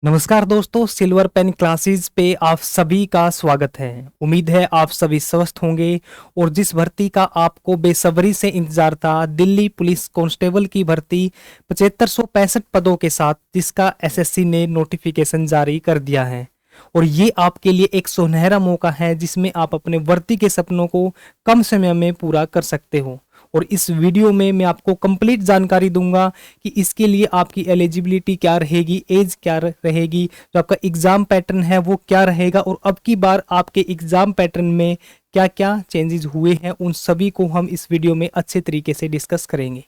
नमस्कार दोस्तों, silver Pen classes पे आप सभी का स्वागत है। उम्मीद है आप सभी स्वस्थ होंगे और जिस भर्ती का आपको बेसब्री से इंतजार था, दिल्ली पुलिस कांस्टेबल की भर्ती 7565 पदों के साथ, जिसका एसएससी ने नोटिफिकेशन जारी कर दिया है। और ये आपके लिए एक सुनहरा मौका है जिसमें आप अपने भर्ती के सपनों को कम समय में पूरा कर सकते हो। और इस वीडियो में मैं आपको कंप्लीट जानकारी दूंगा कि इसके लिए आपकी एलिजिबिलिटी क्या रहेगी, एज क्या रहेगी, जो आपका एग्जाम पैटर्न है वो क्या रहेगा, और अब की बार आपके एग्जाम पैटर्न में क्या क्या चेंजेस हुए हैं, उन सभी को हम इस वीडियो में अच्छे तरीके से डिस्कस करेंगे।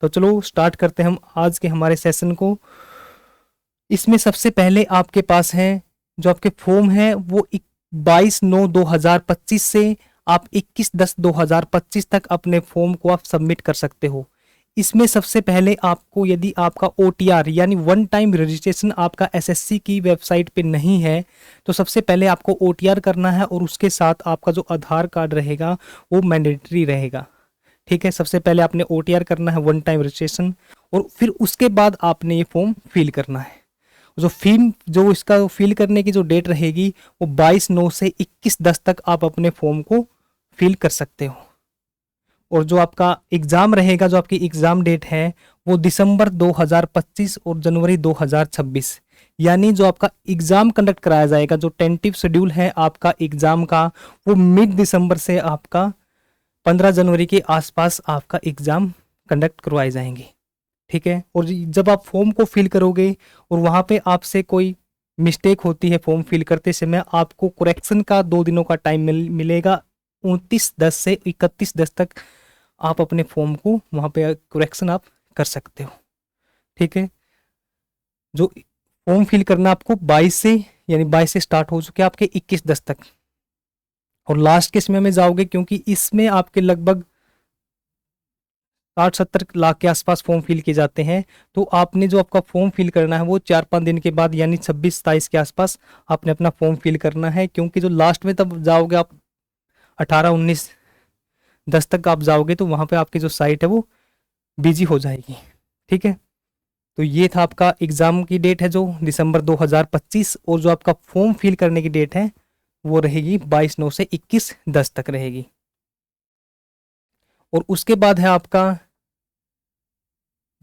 तो चलो स्टार्ट करते हैं हम आज के हमारे सेशन को। इसमें सबसे पहले आपके पास है जो आपके फॉर्म है वो 22/9/2025 से आप 21/10/2025 तक अपने फॉर्म को आप सबमिट कर सकते हो। इसमें सबसे पहले आपको, यदि आपका ओटीआर यानी वन टाइम रजिस्ट्रेशन आपका एसएससी की वेबसाइट पे नहीं है, तो सबसे पहले आपको ओटीआर करना है और उसके साथ आपका जो आधार कार्ड रहेगा वो मैंडेटरी रहेगा। ठीक है, सबसे पहले आपने ओटीआर करना है, वन टाइम रजिस्ट्रेशन, और फिर उसके बाद आपने ये फॉर्म फिल करना है। जो इसका फिल करने की जो डेट रहेगी वो 22/9 से 21/10 तक आप अपने फॉर्म को फिल कर सकते हो। और जो आपका एग्ज़ाम रहेगा, जो आपकी एग्ज़ाम डेट है वो दिसंबर 2025 और जनवरी 2026, यानी जो आपका एग्ज़ाम कंडक्ट कराया जाएगा, जो टेंटिव शेड्यूल है आपका एग्ज़ाम का, वो मिड दिसंबर से आपका 15 जनवरी के आसपास आपका एग्ज़ाम कंडक्ट करवाए जाएंगे। ठीक है, और जब आप फॉर्म को फिल करोगे और वहाँ पे आपसे कोई मिस्टेक होती है फॉर्म फिल करते समय, आपको करेक्शन का 2 दिनों का टाइम मिलेगा। 29/10 से 31/10 तक आप अपने फॉर्म को वहाँ पे करेक्शन आप कर सकते हो। ठीक है, जो फॉर्म फिल करना आपको 22 से, यानी 22 से स्टार्ट हो चुके आपके 21/10 तक, और लास्ट के समय में जाओगे क्योंकि इसमें आपके लगभग 60-70 लाख के आसपास फॉर्म फिल किए जाते हैं। तो आपने जो आपका फॉर्म फिल करना है वो 4-5 दिन के बाद, यानी 26-27 के आसपास आपने अपना फॉर्म फिल करना है, क्योंकि जो लास्ट में तब जाओगे आप 18-19/10 तक आप जाओगे तो वहाँ पे आपकी जो साइट है वो बिजी हो जाएगी। ठीक है, तो ये था आपका एग्ज़ाम की डेट है जो दिसंबर 2025, और जो आपका फॉर्म फिल करने की डेट है वो रहेगी 22/9 से 21/10 तक रहेगी। और उसके बाद है आपका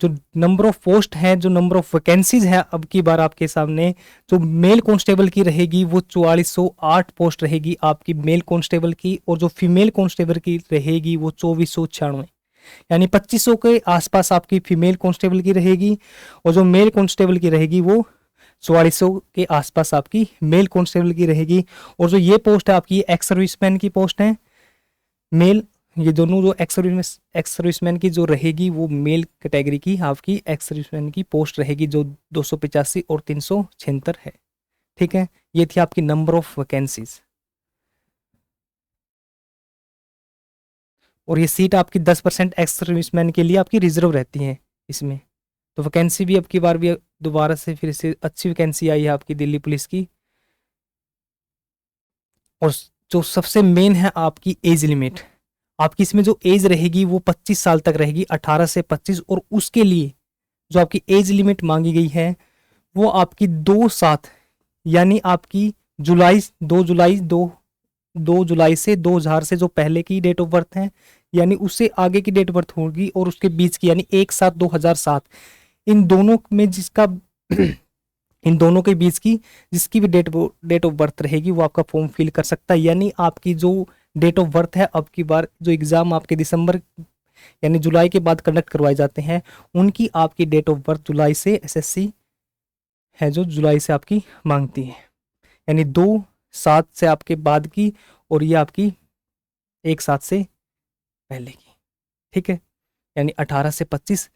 जो नंबर ऑफ पोस्ट है, जो नंबर ऑफ वैकेंसीज है अब की बार आपके सामने, जो मेल कांस्टेबल की रहेगी वो 4408 पोस्ट रहेगी आपकी मेल कांस्टेबल की, और जो फीमेल कांस्टेबल की रहेगी वो 2496, यानी 2500 के आसपास आपकी फीमेल कांस्टेबल की रहेगी, और जो मेल कांस्टेबल की रहेगी वो 4400 के आसपास आपकी मेल कांस्टेबल की रहेगी। और जो ये पोस्ट है आपकी एक्स सर्विसमैन की पोस्ट है मेल, ये दोनों जो एक्स सर्विसमैन की जो रहेगी वो मेल कैटेगरी की आपकी एक्स सर्विसमैन की पोस्ट रहेगी, जो 285 और 376 है। ठीक है, ये थी आपकी नंबर ऑफ वैकेंसीज। और ये सीट आपकी 10% एक्स सर्विसमैन के लिए आपकी रिजर्व रहती है इसमें। तो वैकेंसी भी अब की बार भी दोबारा से फिर से अच्छी वैकेंसी आई है आपकी दिल्ली पुलिस की। और जो सबसे मेन है आपकी एज लिमिट, आपकी इसमें जो एज रहेगी वो 25 साल तक रहेगी, 18 से 25, और उसके लिए जो आपकी एज लिमिट मांगी गई है वो आपकी 2/7, यानी आपकी जुलाई 2 जुलाई से 2000 से जो पहले की डेट ऑफ बर्थ है, यानी उससे आगे की डेट ऑफ बर्थ होगी, और उसके बीच की यानी 1/7/2007, इन दोनों में जिसका इन दोनों के बीच की जिसकी भी डेट ऑफ बर्थ रहेगी वो आपका फॉर्म फिल कर सकता है। यानी आपकी जो डेट ऑफ बर्थ है, अब की बार जो एग्जाम आपके दिसंबर यानी जुलाई के बाद कंडक्ट करवाए जाते हैं, उनकी आपकी डेट ऑफ बर्थ जुलाई से एसएससी है जो जुलाई से आपकी मांगती है, यानी 2/7 से आपके बाद की, और ये आपकी 1/7 से पहले की। ठीक है, यानी 18 से 25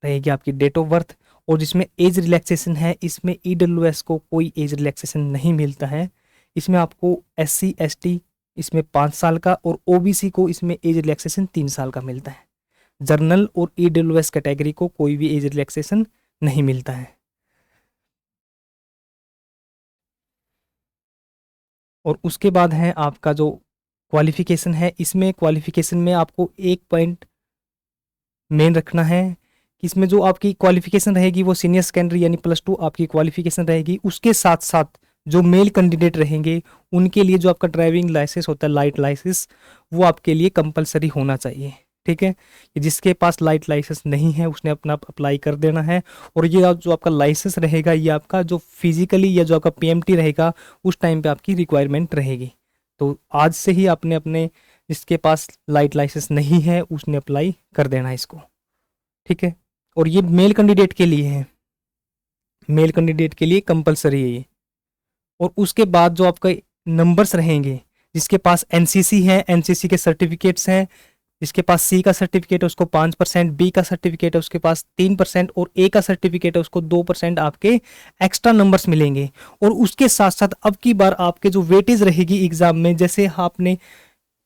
रहेगी आपकी डेट ऑफ बर्थ। और जिसमें एज रिलैक्सेशन है, इसमें ईडब्ल्यूएस को कोई एज रिलैक्सेशन नहीं मिलता है। इसमें आपको एससी एसटी इसमें 5 साल का, और ओबीसी को इसमें एज रिलैक्सेशन 3 साल का मिलता है। जर्नल और ईडब्ल्यूएस कैटेगरी को कोई भी एज रिलैक्सेशन नहीं मिलता है। और उसके बाद है आपका जो क्वालिफिकेशन है, इसमें क्वालिफिकेशन में आपको एक पॉइंट मेन रखना है कि इसमें जो आपकी क्वालिफिकेशन रहेगी वो सीनियर सेकेंडरी यानी +2 आपकी क्वालिफिकेशन रहेगी। उसके साथ साथ जो मेल कैंडिडेट रहेंगे उनके लिए जो आपका ड्राइविंग लाइसेंस होता है, लाइट लाइसेंस, वो आपके लिए कंपलसरी होना चाहिए। ठीक है, कि जिसके पास लाइट लाइसेंस नहीं है उसने अपना अप्लाई कर देना है। और ये जो आपका लाइसेंस रहेगा ये आपका जो फिजिकली या जो आपका पीएमटी रहेगा उस टाइम पे आपकी रिक्वायरमेंट रहेगी। तो आज से ही आपने अपने जिसके पास लाइट लाइसेंस नहीं है उसने अप्लाई कर देना है इसको। ठीक है, और ये मेल कैंडिडेट के लिए है, मेल कैंडिडेट के लिए कंपलसरी है ये। और उसके बाद जो आपका नंबर्स रहेंगे, जिसके पास एनसीसी है, एनसीसी के सर्टिफिकेट्स हैं, जिसके पास सी का सर्टिफिकेट है उसको 5%, बी का सर्टिफिकेट है उसके पास 3% और ए का सर्टिफिकेट है उसको 2% आपके एक्स्ट्रा नंबर्स मिलेंगे। और उसके साथ साथ अब की बार आपके जो वेटेज रहेगी एग्जाम में, जैसे आपने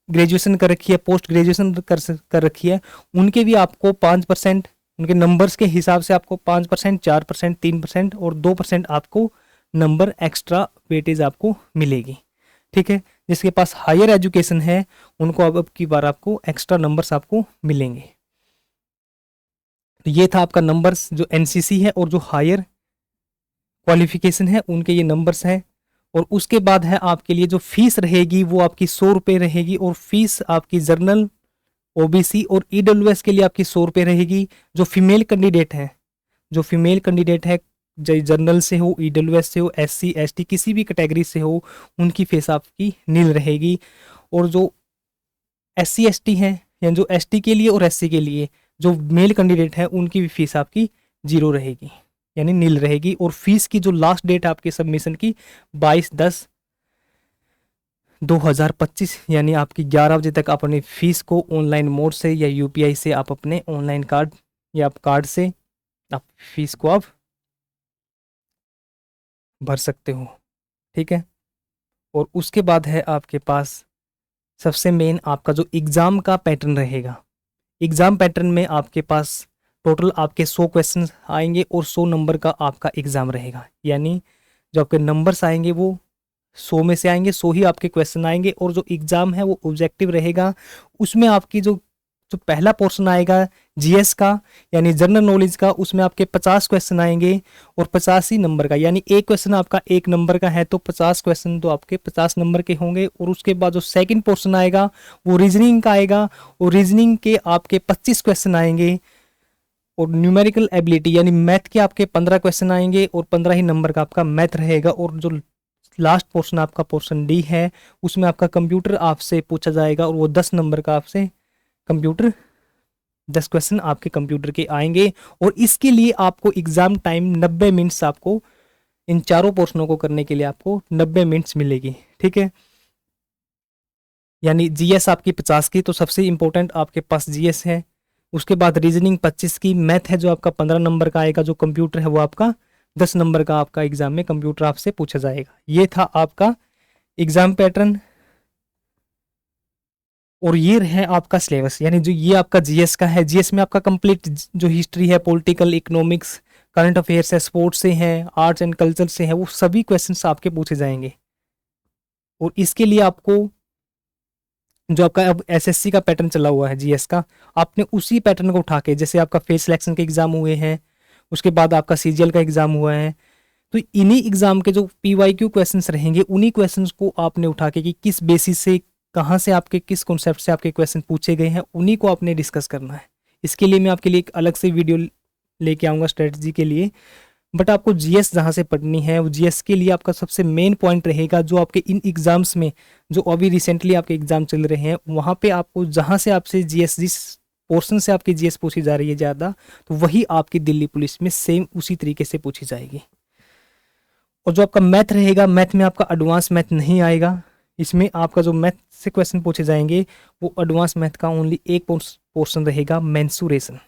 ग्रेजुएशन कर रखी है, पोस्ट ग्रेजुएशन कर रखी है, उनके भी आपको 5%, उनके नंबर्स के हिसाब से आपको 5%, 4%, 3% और 2% आपको नंबर एक्स्ट्रा वेटेज आपको मिलेगी। ठीक है, जिसके पास हायर एजुकेशन है उनको अब की बार आपको एक्स्ट्रा नंबर्स आपको मिलेंगे। तो ये था आपका नंबर्स, जो एनसीसी है और जो हायर क्वालिफिकेशन है उनके ये नंबर्स हैं। और उसके बाद है आपके लिए जो फीस रहेगी वो आपकी 100 रुपये रहेगी। और फीस आपकी जर्नल, ओबीसी और ईडब्ल्यूएस के लिए आपकी 100 रुपये रहेगी। जो फीमेल कैंडिडेट है, जो फीमेल कैंडिडेट है जर्नल से हो, ईडब्ल्यूएस से हो, एससी एसटी किसी भी कैटेगरी से हो, उनकी फीस आपकी नील रहेगी। और जो एससी एसटी है या जो एसटी के लिए और एससी के लिए जो मेल कैंडिडेट है उनकी भी फीस आपकी 0 रहेगी यानी नील रहेगी। और फीस की जो लास्ट डेट आपके सबमिशन की 22/10/2025 यानी आपकी 11 बजे तक अपनी फीस को ऑनलाइन मोड से या यूपीआई से आप अपने ऑनलाइन कार्ड या आप कार्ड से आप फीस को आप भर सकते हो। ठीक है, और उसके बाद है आपके पास सबसे मेन आपका जो एग्ज़ाम का पैटर्न रहेगा। एग्ज़ाम पैटर्न में आपके पास टोटल आपके 100 क्वेश्चन आएंगे और 100 नंबर का आपका एग्ज़ाम रहेगा। यानी जो आपके नंबर्स आएंगे वो 100 में से आएंगे, 100 ही आपके क्वेश्चन आएंगे। और जो एग्ज़ाम है वो ऑब्जेक्टिव रहेगा। उसमें आपकी जो जो पहला पोर्शन आएगा जीएस का यानी जनरल नॉलेज का, उसमें आपके 50 क्वेश्चन आएंगे और 85 नंबर का, यानी एक क्वेश्चन आपका 1 नंबर का है तो 50 क्वेश्चन तो आपके 50 नंबर के होंगे। और उसके बाद जो सेकंड पोर्शन आएगा वो रीजनिंग का आएगा और रीजनिंग के आपके 25 क्वेश्चन आएंगे। और न्यूमेरिकल एबिलिटी यानी मैथ के आपके 15 क्वेश्चन आएंगे और 15 ही नंबर का आपका मैथ रहेगा। और जो लास्ट पोर्शन आपका पोर्शन डी है उसमें आपका कंप्यूटर आपसे पूछा जाएगा और वो 10 नंबर का आपसे कंप्यूटर 10 क्वेश्चन आपके कंप्यूटर के आएंगे। और इसके लिए आपको एग्जाम टाइम 90 मिनट्स, आपको इन चारों पोर्शनों को करने के लिए आपको 90 मिनट्स मिलेगी। ठीक है, यानी जीएस आपकी 50 की, तो सबसे इंपॉर्टेंट आपके पास जीएस है। उसके बाद रीजनिंग 25 की, मैथ है जो आपका 15 नंबर का आएगा, जो कंप्यूटर है वो आपका 10 नंबर का आपका एग्जाम में कंप्यूटर आपसे पूछा जाएगा। ये था आपका एग्जाम पैटर्न और ये है आपका सिलेबस। यानी जो ये आपका जीएस का है, जीएस में आपका कंप्लीट जो हिस्ट्री है, पॉलिटिकल, इकोनॉमिक्स, करंट अफेयर्स है, स्पोर्ट्स से हैं, आर्ट्स एंड कल्चर से है, वो सभी क्वेश्चंस आपके पूछे जाएंगे। और इसके लिए आपको जो आपका अब एसएससी का पैटर्न चला हुआ है जीएस का, आपने उसी पैटर्न को उठा के, जैसे आपका फेस सिलेक्शन के एग्जाम हुए हैं, उसके बाद आपका सीजीएल का एग्जाम हुआ है, तो इन्हीं एग्जाम के जो पीवाईक्यू क्वेश्चंस रहेंगे उन्हीं क्वेश्चंस को आपने उठा के कि किस बेसिस से, कहाँ से आपके, किस कॉन्सेप्ट से आपके क्वेश्चन पूछे गए हैं, उन्हीं को आपने डिस्कस करना है। इसके लिए मैं आपके लिए एक अलग से वीडियो लेके आऊँगा स्ट्रेटजी के लिए। बट आपको जीएस जहाँ से पढ़नी है वो जीएस के लिए आपका सबसे मेन पॉइंट रहेगा जो आपके इन एग्जाम्स में, जो अभी रिसेंटली आपके एग्जाम चल रहे हैं, वहाँ पे आपको जहाँ से आपसे जीएस, जिस पोर्शन से आपकी जीएस पूछी जा रही है ज़्यादा, तो वही आपकी दिल्ली पुलिस में सेम उसी तरीके से पूछी जाएगी। और जो आपका मैथ रहेगा, मैथ में आपका एडवांस मैथ नहीं आएगा। इसमें आपका जो मैथ से क्वेश्चन पूछे जाएंगे वो एडवांस मैथ का ओनली एक पोर्शन रहेगा, मेंसुरेशन।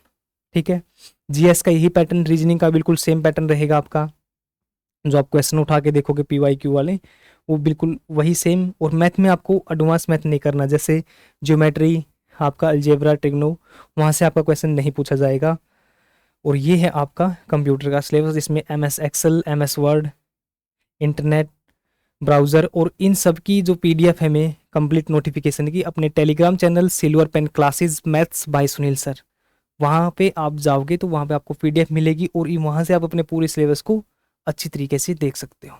ठीक है, जीएस का यही पैटर्न, रीजनिंग का बिल्कुल सेम पैटर्न रहेगा आपका। जो आप क्वेश्चन उठा के देखोगे पीवाईक्यू वाले, वो बिल्कुल वही सेम। और मैथ में आपको एडवांस मैथ नहीं करना, जैसे ज्योमेट्री, आपका अलजेब्रा, ट्रिग्नो, वहाँ से आपका क्वेश्चन नहीं पूछा जाएगा। और ये है आपका कंप्यूटर का सिलेबस। इसमें MS Excel, MS Word, internet browser और इन सब की जो पीडीएफ है मैं कंप्लीट नोटिफिकेशन की अपने Telegram channel Silver Pen classes maths by Sunil sir, वहाँ पे आप जाओगे तो वहाँ पे आपको पीडीएफ मिलेगी और वहाँ से आप अपने पूरे सिलेबस को अच्छी तरीके से देख सकते हो।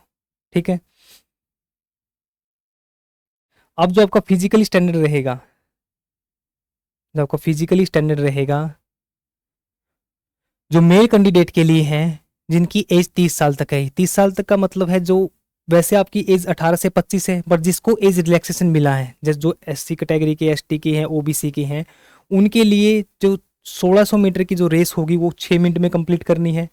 ठीक है। अब जो आपका फिजिकली स्टैंडर्ड रहेगा, जो आपका फिजिकली स्टैंडर्ड रहेगा, जो मेल कैंडिडेट के लिए है, जिनकी एज 30 साल तक है। 30 साल तक का मतलब है जो, वैसे आपकी एज 18 से 25 है, बट जिसको एज रिलैक्सेशन मिला है, जैसे जो एससी कैटेगरी के, एसटी के हैं, ओबीसी के हैं, उनके लिए जो 1600 मीटर की जो रेस होगी वो 6 मिनट में कंप्लीट करनी है।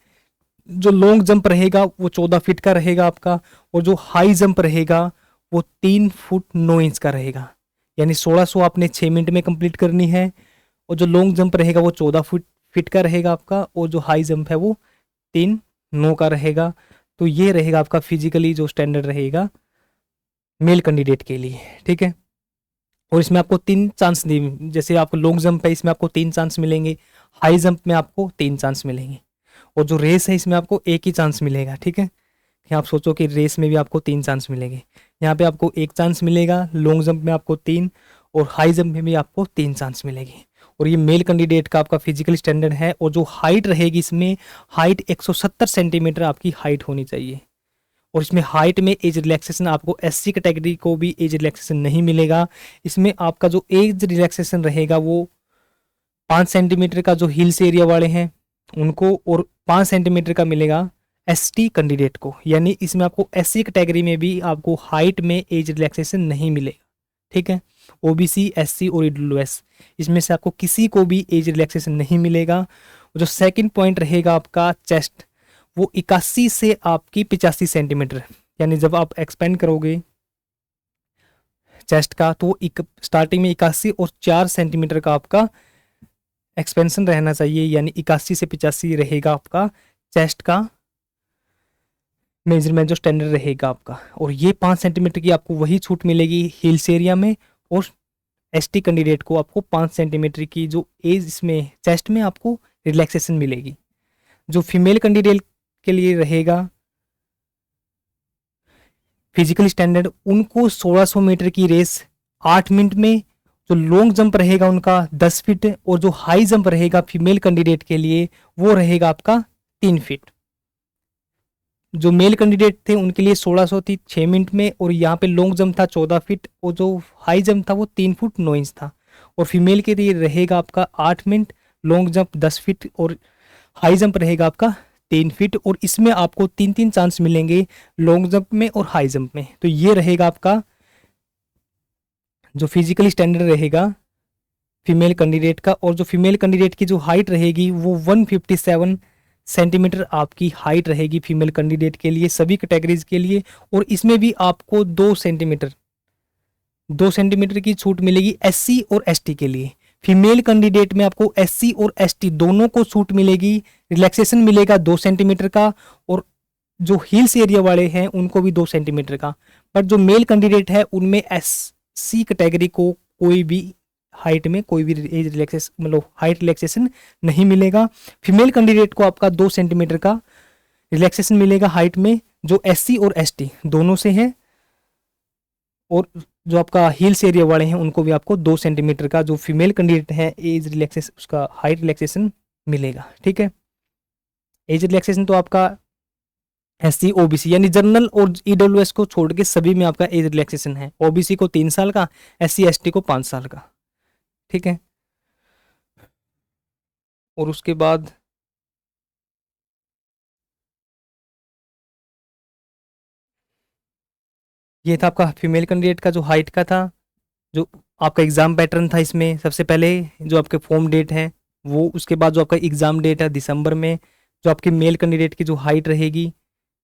जो लॉन्ग जंप रहेगा वो 14 फीट का रहेगा आपका, और जो हाई जंप रहेगा वो 3 फुट 9 इंच का रहेगा। यानी 1600 आपने 6 मिनट में कंप्लीट करनी है, और जो लॉन्ग जंप रहेगा वो 14 फीट का रहेगा आपका, और जो हाई जंप है वो 3 9 का रहेगा। तो ये रहेगा आपका फिजिकली जो स्टैंडर्ड रहेगा मेल कैंडिडेट के लिए। ठीक है। और इसमें आपको 3 चांस दिए, जैसे आपको लॉन्ग जंप है इसमें आपको 3 चांस मिलेंगे, हाई जंप में आपको 3 चांस मिलेंगे, और जो रेस है इसमें आपको एक ही चांस मिलेगा। ठीक है। कि आप सोचो कि रेस में भी आपको 3 चांस मिलेंगे, यहाँ पे आपको एक चांस मिलेगा, लॉन्ग जंप में आपको 3, और हाई जंप में भी आपको 3 चांस मिलेगी। और ये मेल कैंडिडेट का आपका फिजिकल स्टैंडर्ड है। और जो हाइट रहेगी इसमें, हाइट 170 सेंटीमीटर आपकी हाइट होनी चाहिए। और इसमें हाइट में एज रिलैक्सेशन आपको एससी कैटेगरी को भी एज रिलैक्सेशन नहीं मिलेगा। इसमें आपका जो एज रिलैक्सेशन रहेगा वो 5 सेंटीमीटर का जो हिल्स एरिया वाले हैं उनको, और 5 सेंटीमीटर का मिलेगा एसटी कैंडिडेट को। यानी इसमें आपको एससी कैटेगरी में भी आपको हाइट में एज रिलैक्सेशन नहीं मिलेगा। ठीक है। ओबीसी, एससी और ईडब्ल्यूएस, इसमें से आपको किसी को भी एज रिलैक्सेशन नहीं मिलेगा। जो सेकंड पॉइंट रहेगा आपका चेस्ट, वो 81 से आपकी 85 सेंटीमीटर, यानी जब आप एक्सपेंड करोगे चेस्ट का तो स्टार्टिंग में 81 और 4 सेंटीमीटर का आपका एक्सपेंशन रहना चाहिए, यानी 81 से 85 रहेगा आपका चेस्ट का मेजरमेंट जो स्टैंडर्ड रहेगा आपका। और ये 5 सेंटीमीटर की आपको वही छूट मिलेगी हिल्स एरिया में, और एसटी कैंडिडेट को आपको 5 सेंटीमीटर की जो एज इसमें चेस्ट में आपको रिलैक्सेशन मिलेगी। जो फीमेल कैंडिडेट के लिए रहेगा फिजिकल स्टैंडर्ड, उनको 1600 मीटर की रेस 8 मिनट में, जो लॉन्ग जंप रहेगा उनका 10 फीट, और जो हाई जंप रहेगा फीमेल कैंडिडेट के लिए वो रहेगा आपका 3 फीट। जो मेल कैंडिडेट थे उनके लिए 1600 थी 6 मिनट में, और यहाँ पे लॉन्ग जंप था 14 फीट, और जो हाई जंप था वो 3 फुट 9 इंच था। और फीमेल के लिए रहेगा आपका 8 मिनट, लॉन्ग जंप 10 फीट, और हाई जंप रहेगा आपका 3 फीट। और इसमें आपको 3 3 चांस मिलेंगे लॉन्ग जंप में और हाई जंप में। तो ये रहेगा आपका जो फिजिकली स्टैंडर्ड रहेगा फीमेल कैंडिडेट का। और जो फीमेल कैंडिडेट की जो हाइट रहेगी वो 157 सेंटीमीटर आपकी हाइट रहेगी फीमेल कैंडिडेट के लिए, सभी कैटेगरीज के लिए। और इसमें भी आपको 2 सेंटीमीटर की छूट मिलेगी एससी और एसटी के लिए। फीमेल कैंडिडेट में आपको एससी और एसटी दोनों को छूट मिलेगी, रिलैक्सेशन मिलेगा 2 सेंटीमीटर का, और जो हिल्स एरिया वाले हैं उनको भी 2 सेंटीमीटर का। बट जो मेल कैंडिडेट है उनमें एससी कैटेगरी को कोई भी हाइट में कोई भी एज रिलैक्सेशन मतलब हाइट रिलैक्सेशन नहीं मिलेगा। फीमेल कैंडिडेट को आपका 2 सेंटीमीटर का रिलैक्सेशन मिलेगा हाइट में, जो एससी और एसटी दोनों से है। और जो आपका हिल्स एरिया वाले हैं उनको भी आपको 2 सेंटीमीटर का जो फीमेल कैंडिडेट है एज रिलैक्सेशन उसका हाइट रिलैक्सेशन मिलेगा। ठीक है। एज रिलैक्सेशन तो आपका एससी ओबीसी यानी जनरल और ईडब्ल्यूएस को छोड़ के सभी में आपका एज रिलैक्सेशन है। ओबीसी को 3 साल का, एससी एसटी को 5 साल का। ठीक है। और उसके बाद ये था आपका फीमेल कैंडिडेट का जो हाइट का था। जो आपका एग्ज़ाम पैटर्न था इसमें सबसे पहले जो आपके फॉर्म डेट है वो, उसके बाद जो आपका एग्ज़ाम डेट है दिसंबर में, जो आपकी मेल कैंडिडेट की जो हाइट रहेगी,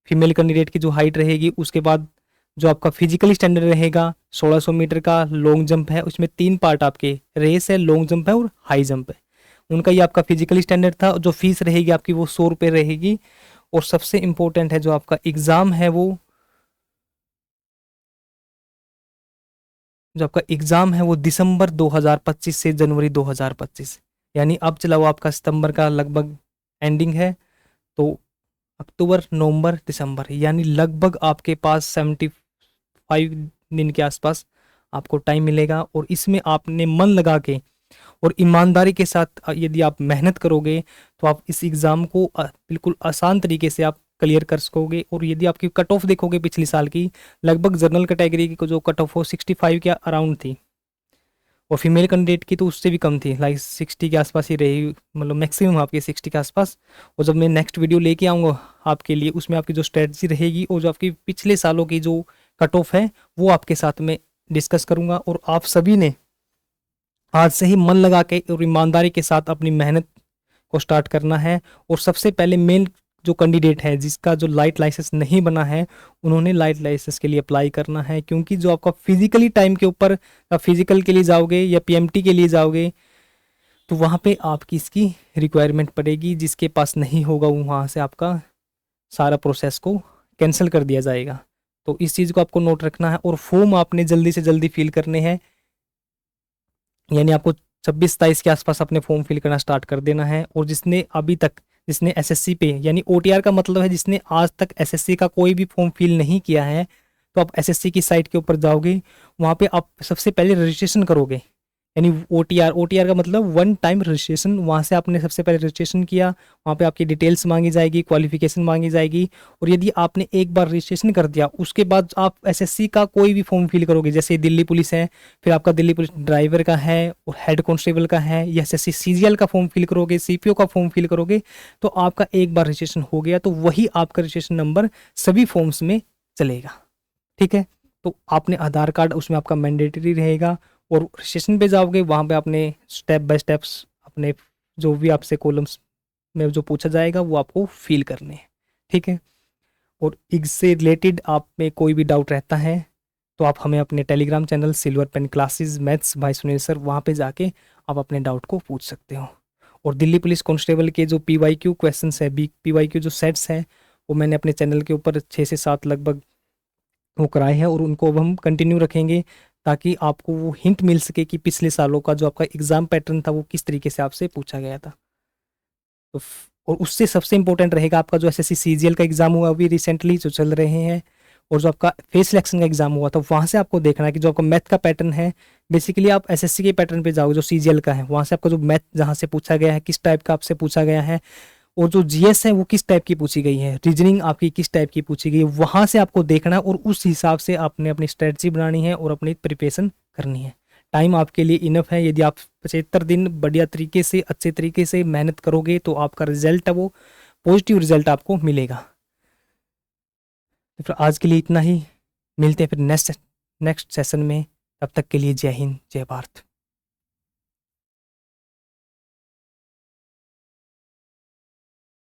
फीमेल कैंडिडेट की जो हाइट रहेगी, उसके बाद जो आपका फिजिकल स्टैंडर्ड रहेगा 1600 मीटर का लॉन्ग जंप है, उसमें 3 पार्ट आपके रेस है, लॉन्ग जंप है और हाई जंप है, उनका ये आपका फिजिकल स्टैंडर्ड था। जो फीस रहेगी आपकी वो 100 रुपये रहेगी। और सबसे इम्पोर्टेंट है जो आपका एग्ज़ाम है वो, जो आपका एग्ज़ाम है वो दिसंबर 2025 से जनवरी 2025, यानी अब चला हुआ आपका सितंबर का लगभग एंडिंग है, तो अक्टूबर नवंबर दिसंबर यानी लगभग आपके पास 75 दिन के आसपास आपको टाइम मिलेगा। और इसमें आपने मन लगा के और ईमानदारी के साथ यदि आप मेहनत करोगे तो आप इस एग्ज़ाम को बिल्कुल आसान तरीके से आप क्लियर कर सकोगे। और यदि आपकी कट ऑफ देखोगे पिछली साल की, लगभग जनरल कैटेगरी की जो कट ऑफ हो 65 के अराउंड थी, और फीमेल कैंडिडेट की तो उससे भी कम थी, लाइक 60 के आसपास ही रही, मतलब मैक्सिमम आपकी 60 के आसपास। और जब मैं नेक्स्ट वीडियो लेके आऊँगा आपके लिए, उसमें आपकी जो स्ट्रेटजी रहेगी और जो आपकी पिछले सालों की जो कट ऑफ है वो आपके साथ में डिस्कस करूँगा। और आप सभी ने आज से ही मन लगा के और ईमानदारी के साथ अपनी मेहनत को स्टार्ट करना है। और सबसे पहले मेन जो कैंडिडेट है जिसका जो लाइट लाइसेंस नहीं बना है, उन्होंने लाइट लाइसेंस के लिए अप्लाई करना है, क्योंकि जो आपका फिजिकली टाइम के ऊपर आप फिजिकल के लिए जाओगे या पीएमटी के लिए जाओगे तो वहाँ पे आपकी इसकी रिक्वायरमेंट पड़ेगी। जिसके पास नहीं होगा वो वहाँ से आपका सारा प्रोसेस को कैंसिल कर दिया जाएगा। तो इस चीज़ को आपको नोट रखना है। और फॉर्म आपने जल्दी से जल्दी फिल करने हैं, यानी आपको 26-27 के आसपास अपने फॉर्म फिल करना स्टार्ट कर देना है। और जिसने अभी तक जिसने एसएससी पे, यानी ओटीआर का मतलब है जिसने आज तक एसएससी का कोई भी फॉर्म फिल नहीं किया है, तो आप एसएससी की साइट के ऊपर जाओगे, वहाँ पे आप सबसे पहले रजिस्ट्रेशन करोगे, यानी ओटीआर का मतलब वन टाइम रजिस्ट्रेशन। वहाँ से आपने सबसे पहले रजिस्ट्रेशन किया, वहाँ पे आपकी डिटेल्स मांगी जाएगी, क्वालिफिकेशन मांगी जाएगी। और यदि आपने एक बार रजिस्ट्रेशन कर दिया, उसके बाद आप एसएससी का कोई भी फॉर्म फिल करोगे, जैसे दिल्ली पुलिस है, फिर आपका दिल्ली पुलिस ड्राइवर का है और हेड कांस्टेबल का है, या एसएससी सीजीएल का फॉर्म फिल करोगे, सीपीओ का फॉर्म फिल करोगे, तो आपका एक बार रजिस्ट्रेशन हो गया तो वही आपका रजिस्ट्रेशन नंबर सभी फॉर्म्स में चलेगा। ठीक है, तो आपने आधार कार्ड उसमें आपका मैंडेटरी रहेगा। और रजिस्ट्रेशन पे जाओगे, वहाँ पे आपने स्टेप बाय स्टेप्स अपने जो भी आपसे कॉलम्स में जो पूछा जाएगा वो आपको फिल करने हैं। ठीक है, और इससे रिलेटेड आप में कोई भी डाउट रहता है तो आप हमें अपने Telegram channel Silver Pen classes maths by Sunil sir, वहाँ पे जाके आप अपने डाउट को पूछ सकते हो। और दिल्ली पुलिस कांस्टेबल के जो पीवाईक्यू क्वेश्चंस है, पीवाईक्यू जो सेट्स हैं, वो मैंने अपने चैनल के ऊपर 6 से 7 लगभग वो कराए हैं, और उनको अब हम कंटिन्यू रखेंगे ताकि आपको वो हिंट मिल सके कि पिछले सालों का जो आपका एग्ज़ाम पैटर्न था वो किस तरीके से आपसे पूछा गया था। तो और उससे सबसे इंपॉर्टेंट रहेगा आपका जो एसएससी सीजीएल का एग्ज़ाम हुआ अभी रिसेंटली जो चल रहे हैं, और जो आपका फेस सिलेक्शन का एग्ज़ाम हुआ था, वहाँ से आपको देखना है कि जो आपका मैथ का पैटर्न है, बेसिकली आप एसएससी के पैटर्न पे जाओगे जो सीजीएल का है, वहाँ से आपका जो मैथ जहाँ से पूछा गया है किस टाइप का आपसे पूछा गया है, और जो जीएस है वो किस टाइप की पूछी गई है, रीजनिंग आपकी किस टाइप की पूछी गई है, वहाँ से आपको देखना है और उस हिसाब से आपने अपनी स्ट्रेटजी बनानी है और अपनी प्रिपरेशन करनी है। टाइम आपके लिए इनफ है। यदि आप 75 दिन बढ़िया तरीके से अच्छे तरीके से मेहनत करोगे तो आपका रिजल्ट है वो पॉजिटिव रिजल्ट आपको मिलेगा। तो फिर आज के लिए इतना ही, मिलते हैं फिर नेक्स्ट सेशन में। तब तक के लिए जय हिंद, जय भारत।